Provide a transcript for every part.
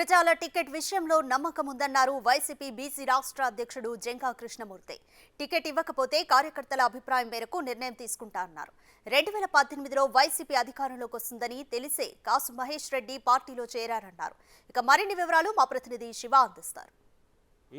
Gurazala ticket విషయంలో నమ్మకం ఉందన్నారు వైసీపీ బీసీ రాష్ట్ర అధ్యక్షుడు జంకా కృష్ణమూర్తి. టికెట్ ఇవ్వకపోతే కార్యకర్తల అభిప్రాయం మేరకు నిర్ణయం తీసుకుంటా అన్నారు. 2018లో వైసీపీ అధికారంలోకి వస్తుందని తెలిసే కాసు మహేష్ రెడ్డి పార్టీలో చేరారన్నారు. ఇక మరిన్ని వివరాలు మా ప్రతినిధి శివ అందిస్తారు.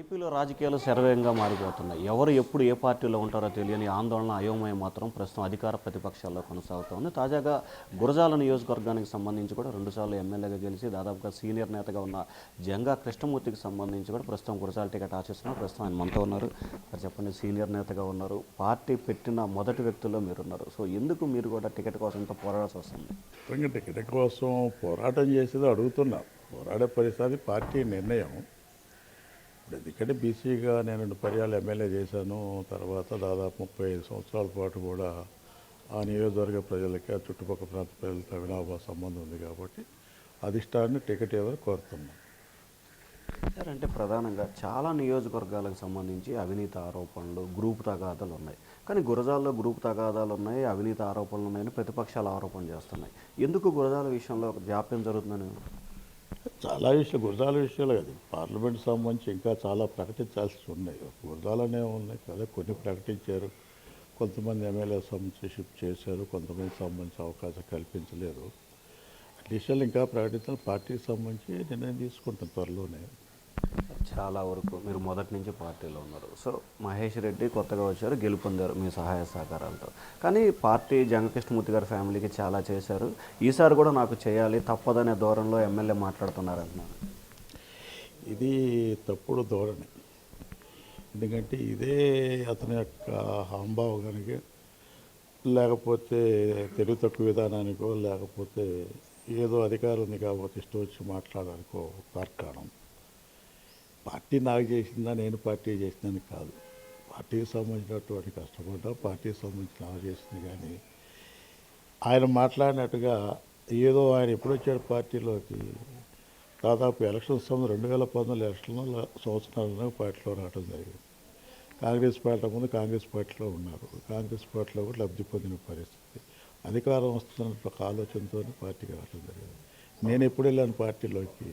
ఏపీలో రాజకీయాలు శరవేగంగా మారిపోతున్నాయి. ఎవరు ఎప్పుడు ఏ పార్టీలో ఉంటారో తెలియని ఆందోళన, అయోమయం మాత్రం ప్రస్తుతం అధికార ప్రతిపక్షాల్లో కొనసాగుతోంది. తాజాగా గురజాల నియోజకవర్గానికి సంబంధించి కూడా 2 సార్లు ఎమ్మెల్యేగా గెలిచి దాదాపుగా సీనియర్ నేతగా ఉన్న జంగా కృష్ణమూర్తికి సంబంధించి కూడా ప్రస్తుతం గురజాల టికెట్ ఆశిస్తున్నారు. ప్రస్తుతం ఆయన మనతో ఉన్నారు. చెప్పండి, సీనియర్ నేతగా ఉన్నారు, పార్టీ పెట్టిన మొదటి వ్యక్తుల్లో మీరున్నారు. సో ఎందుకు మీరు కూడా టికెట్ కోసం ఇంత పోరాడాల్సి వస్తుంది? టికెట్ కోసం పోరాటం చేసేది అడుగుతున్నా. పోరాడే పరిస్థితి పార్టీ నిర్ణయం. ఇప్పుడు ఎందుకంటే బీసీగా నేను 2 పర్యాలు ఎమ్మెల్యే చేశాను. తర్వాత దాదాపు 35 సంవత్సరాల పాటు కూడా ఆ నియోజకవర్గ ప్రజలకి, ఆ చుట్టుపక్కల ప్రాంత ప్రజలతో అవినాభావ సంబంధం ఉంది కాబట్టి అధిష్టాన్ని టికెట్ ఎవరు కోరుతున్నాం. సార్, అంటే ప్రధానంగా చాలా నియోజకవర్గాలకు సంబంధించి అవినీతి ఆరోపణలు, గ్రూప్ తగాదాలు ఉన్నాయి. కానీ గురజాల్లో గ్రూప్ తగాదాలు ఉన్నాయి, అవినీతి ఆరోపణలు ఉన్నాయని ప్రతిపక్షాలు ఆరోపణ చేస్తున్నాయి. ఎందుకు గురజాల విషయంలో జాప్యం జరుగుతుందని? చాలా గురజాల విషయాలు కాదు, పార్లమెంట్ సంబంధించి ఇంకా చాలా ప్రకటించాల్సి ఉన్నాయి. గురజాలనే ఉన్నాయి కదా, కొన్ని ప్రకటించారు, కొంతమంది ఎమ్మెల్యే సంబంధించి షిఫ్ట్ చేశారు, కొంతమంది సంబంధించి అవకాశం కల్పించలేదు. విషయాలు ఇంకా ప్రకటించాలి. పార్టీకి సంబంధించి నిర్ణయం తీసుకుంటాం త్వరలోనే. చాలా వరకు మీరు మొదటి నుంచి పార్టీలో ఉన్నారు. సో మహేష్ రెడ్డి కొత్తగా వచ్చారు, గెలుపొందారు మీ సహాయ సహకారాలతో. కానీ పార్టీ జంగా కృష్ణమూర్తి గారి ఫ్యామిలీకి చాలా చేశారు. ఈసారి కూడా నాకు చేయాలి తప్పదనే ధోరణిలో ఎమ్మెల్యే మాట్లాడుతున్నారంటున్నారు. ఇది తప్పుడు ధోరణి. ఎందుకంటే ఇదే అతని యొక్క హాంభావానికి, లేకపోతే తెలివి తక్కువ విధానానికో, లేకపోతే ఏదో అధికారం ఉంది కాబట్టి ఇష్టం వచ్చి మాట్లాడానికో తార్కాణం. పార్టీ నాకు చేసిందా, నేను పార్టీ చేసిందని కాదు. పార్టీకి సంబంధించినటువంటి కష్టపడ్డా, పార్టీకి సంబంధించిన నాకు చేసింది. కానీ ఆయన మాట్లాడినట్టుగా ఏదో ఆయన ఎప్పుడు వచ్చాడు పార్టీలోకి, దాదాపు ఎలక్షన్ సమయం 2019 ఎలక్షన్లో సంవత్సరాలలో పార్టీలో రావడం జరిగింది. కాంగ్రెస్ పార్టీ ముందు కాంగ్రెస్ పార్టీలో ఉన్నారు, కాంగ్రెస్ పార్టీలో కూడా లబ్ధి పొందిన పరిస్థితి. అధికారం వస్తున్న ఒక ఆలోచనతో పార్టీకి రావడం జరిగింది. నేను ఎప్పుడు వెళ్ళాను పార్టీలోకి,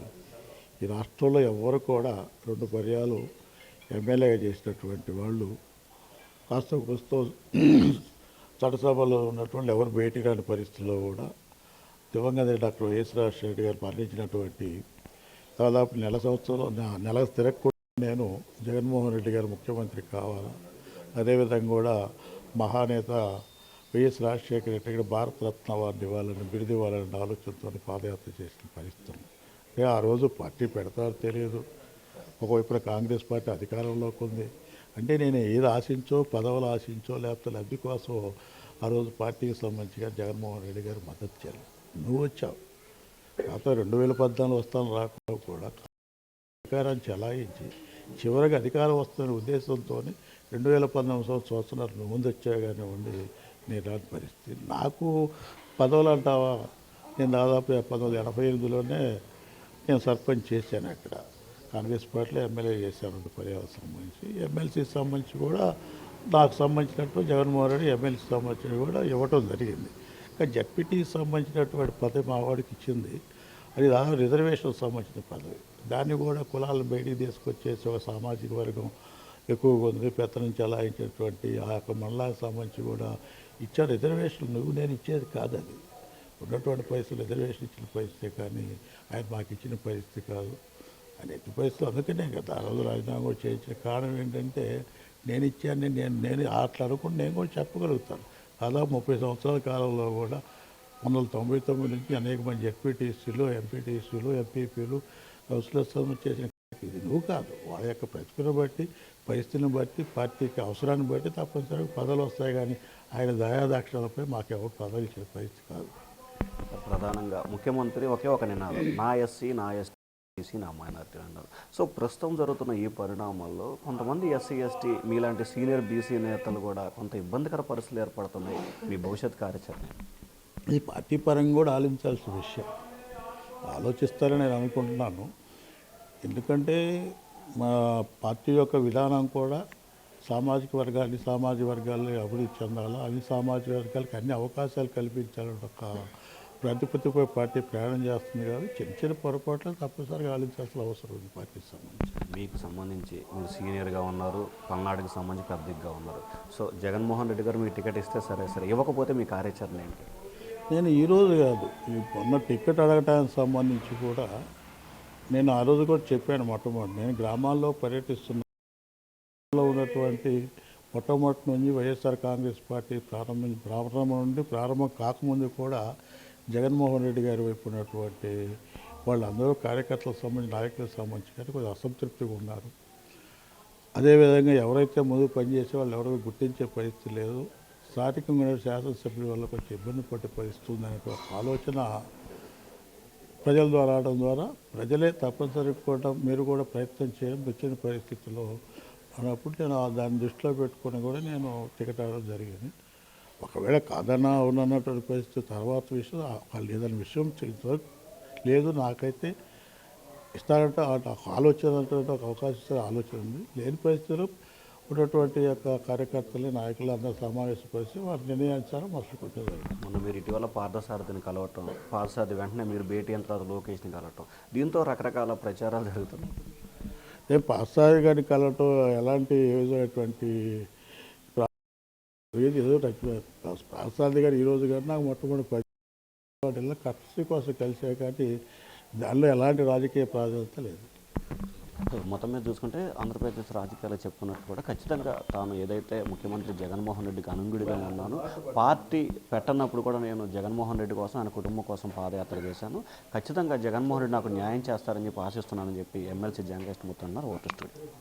ఈ రాష్ట్రంలో ఎవరు కూడా 2 పర్యాలు ఎమ్మెల్యేగా చేసినటువంటి వాళ్ళు కాస్త కూస్తో చట్టసభలో ఉన్నటువంటి ఎవరు బయటికి రాని పరిస్థితుల్లో కూడా దివంగత డాక్టర్ వైఎస్ రాజశేఖర గారు మరణించినటువంటి దాదాపు నెల తిరగకుండా నేను జగన్మోహన్ రెడ్డి గారు ముఖ్యమంత్రి కావాలా, అదేవిధంగా కూడా మహానేత వైఎస్ రాజశేఖర రెడ్డి భారతరత్న అవార్డు ఇవ్వాలని, బిరుదు ఇవ్వాలని ఆలోచనతో పాదయాత్ర చేసిన పరిస్థితులు. ఆ రోజు పార్టీ పెడతారో తెలియదు. ఒకవైపున కాంగ్రెస్ పార్టీ అధికారంలోకి ఉంది. అంటే నేను ఏది ఆశించో, పదవులు ఆశించో, లేకపోతే లబ్ధి కోసం ఆ రోజు పార్టీకి సంబంధించిగా జగన్మోహన్ రెడ్డి గారు మద్దతు చేయాలి. నువ్వు వచ్చావు, కాకపోతే 2014 వస్తాను రాకుండా కూడా అధికారాన్ని చెలాయించి చివరికి అధికారం వస్తున్న ఉద్దేశంతో 2019 సంవత్సరాలు ముందు వచ్చా కానివ్వండి, నేను రాని పరిస్థితి. నాకు పదవులు అంటావా, నేను దాదాపు 1988లోనే నేను సర్పంచ్ చేశాను. అక్కడ కాంగ్రెస్ పార్టీలో ఎమ్మెల్యే చేశాను. పర్యావరణ సంబంధించి ఎమ్మెల్సీ సంబంధించి కూడా నాకు సంబంధించినట్టు జగన్మోహన్ రెడ్డి ఎమ్మెల్సీ సంబంధించి కూడా ఇవ్వటం జరిగింది. కానీ జడ్పీటీకి సంబంధించినటువంటి పదవి మా వాడికి ఇచ్చింది. అది దాదాపు రిజర్వేషన్ సంబంధించిన పదవి. దాన్ని కూడా కులాలను బయటికి తీసుకొచ్చేసి ఒక సామాజిక వర్గం ఎక్కువగా ఉంది, పెత్తనం చలాయించినటువంటి ఆ యొక్క మండలానికి సంబంధించి కూడా ఇచ్చారు. రిజర్వేషన్ నువ్వు నేను ఇచ్చేది కాదు, అది ఉన్నటువంటి పరిస్థితులు రిజర్వేషన్ ఇచ్చిన పరిస్థితి, కానీ ఆయన మాకు ఇచ్చిన పరిస్థితి కాదు. ఆయన ఎట్టి పరిస్థితులు అందుకనే కదా ఆ రోజు రాజీనామా కూడా చేయించిన కారణం ఏంటంటే నేను ఇచ్చాను, నేను అట్లా అనుకుని నేను కూడా చెప్పగలుగుతాను. దాదాపు 30 సంవత్సరాల కాలంలో కూడా 1999 నుంచి అనేక మంది జెడ్పీటీసీలు, ఎంపీటీసీలు, ఎంపీపీలు, కౌన్సిలర్స్ చేసిన ఇది నువ్వు కాదు. వాళ్ళ యొక్క ప్రతిభను బట్టి, పరిస్థితిని బట్టి, పార్టీకి అవసరాన్ని బట్టి తప్పనిసరిగా పదవులు వస్తాయి. కానీ ఆయన దయాదాక్షిణలపై మాకెవరు పదవులు ఇచ్చే పరిస్థితి కాదు. ప్రధానంగా ముఖ్యమంత్రి ఒకే ఒక నినాదం, నా ఎస్సీ, నా ఎస్టీ, నా మైనార్టీ అన్నారు. సో ప్రస్తుతం జరుగుతున్న ఈ పరిణామాల్లో కొంతమంది ఎస్సీ, ఎస్టీ మీలాంటి సీనియర్ బీసీ నేతలు కూడా కొంత ఇబ్బందికర పరిస్థితులు ఏర్పడుతున్నాయి. మీ భవిష్యత్ కార్యాచరణ ఇది పార్టీ పరంగా కూడా ఆలోచించాల్సిన విషయం. ఆలోచిస్తారని నేను అనుకుంటున్నాను. ఎందుకంటే మా పార్టీ యొక్క విధానం కూడా సామాజిక వర్గాల్లో అభివృద్ధి చెందాలా, అన్ని సామాజిక వర్గాలకు అన్ని అవకాశాలు కల్పించాలని ఒక ప్రతిపత్తిపై పార్టీ ప్రయాణం చేస్తుంది కాబట్టి చిన్న చిన్న పొరపాట్లు తప్పనిసరిగా ఆలోచించాల్సిన అవసరం ఉంది పార్టీకి సంబంధించి. మీకు సంబంధించి మీరు సీనియర్గా ఉన్నారు, పల్నాడుకి సంబంధించి పెద్దగా ఉన్నారు. సో జగన్మోహన్ రెడ్డి గారు మీకు టికెట్ ఇస్తే సరే సరే, ఇవ్వకపోతే మీ కార్యాచరణ ఏంటి? నేను ఈరోజు కాదు, ఈ మొన్న టికెట్ అడగటానికి సంబంధించి కూడా నేను ఆ రోజు కూడా చెప్పాను. మొట్టమొదటి నేను గ్రామాల్లో పర్యటిస్తున్న ఉన్నటువంటి మొట్టమొదటి నుంచి వైఎస్ఆర్ కాంగ్రెస్ పార్టీ ప్రారంభం నుండి ప్రారంభం కాకముందు కూడా జగన్మోహన్ రెడ్డి గారి వైపు ఉన్నటువంటి వాళ్ళందరూ కార్యకర్తలకు సంబంధించి నాయకులకు సంబంధించి కానీ కొంచెం అసంతృప్తిగా ఉన్నారు. అదేవిధంగా ఎవరైతే ముందు పనిచేసే వాళ్ళు ఎవరో గుర్తించే పరిస్థితి లేదు. స్థానికంగా ఉన్న శాసనసభ్యుల వల్ల కొంచెం ఇబ్బంది పడే పరిస్థితి ఉందనే ఒక ఆలోచన ప్రజల ద్వారా రావడం ద్వారా ప్రజలే తప్పనిసరిగా కూడా మీరు కూడా ప్రయత్నం చేయండి వచ్చిన పరిస్థితుల్లో అన్నప్పుడు నేను దాన్ని దృష్టిలో పెట్టుకొని కూడా నేను టికెట్ అడగడం జరిగింది. ఒకవేళ కాదన్నా ఉన్నటువంటి పరిస్థితి తర్వాత విషయం వాళ్ళు ఏదైనా విషయం లేదు, నాకైతే ఇస్తారంటే ఆలోచన అంటే ఒక అవకాశం ఇస్తే ఆలోచన ఉంది. లేని పరిస్థితుల్లో ఉన్నటువంటి యొక్క కార్యకర్తలు నాయకులు అందరూ సమావేశపరిచి వారి నిర్ణయానుసారం మసలుకుంటారు. మొన్న మీరు ఇటీవల పార్థసారథిని కలవటం, పార్థసారథి వెంటనే మీరు భేటీ అయిన తర్వాత లోకేష్ని కలవటం, దీంతో రకరకాల ప్రచారాలు జరుగుతున్నాయి. నేను పార్థసారథి గారిని కలవటం ఎలాంటి ఏదైనటువంటి ఏదో పార్థసారథి గారు ఈరోజు గారు నాకు మొట్టమొదటి కర్తీ కోసం కలిసే కానీ దానిలో ఎలాంటి రాజకీయ ప్రాధాన్యత లేదు. మొత్తం మీద చూసుకుంటే ఆంధ్రప్రదేశ్ రాజకీయాలు చెప్పుకున్నట్టు కూడా ఖచ్చితంగా తాను ఏదైతే ముఖ్యమంత్రి జగన్మోహన్ రెడ్డికి అనుగుడిగా ఉన్నాను, పార్టీ పెట్టనప్పుడు కూడా నేను జగన్మోహన్ రెడ్డి కోసం ఆయన కుటుంబం కోసం పాదయాత్ర చేశాను, ఖచ్చితంగా జగన్మోహన్ రెడ్డి నాకు న్యాయం చేస్తారని చెప్పి ఆశిస్తున్నానని చెప్పి ఎమ్మెల్సీ జంగేష్మూర్తి అన్నారు. Vote studio.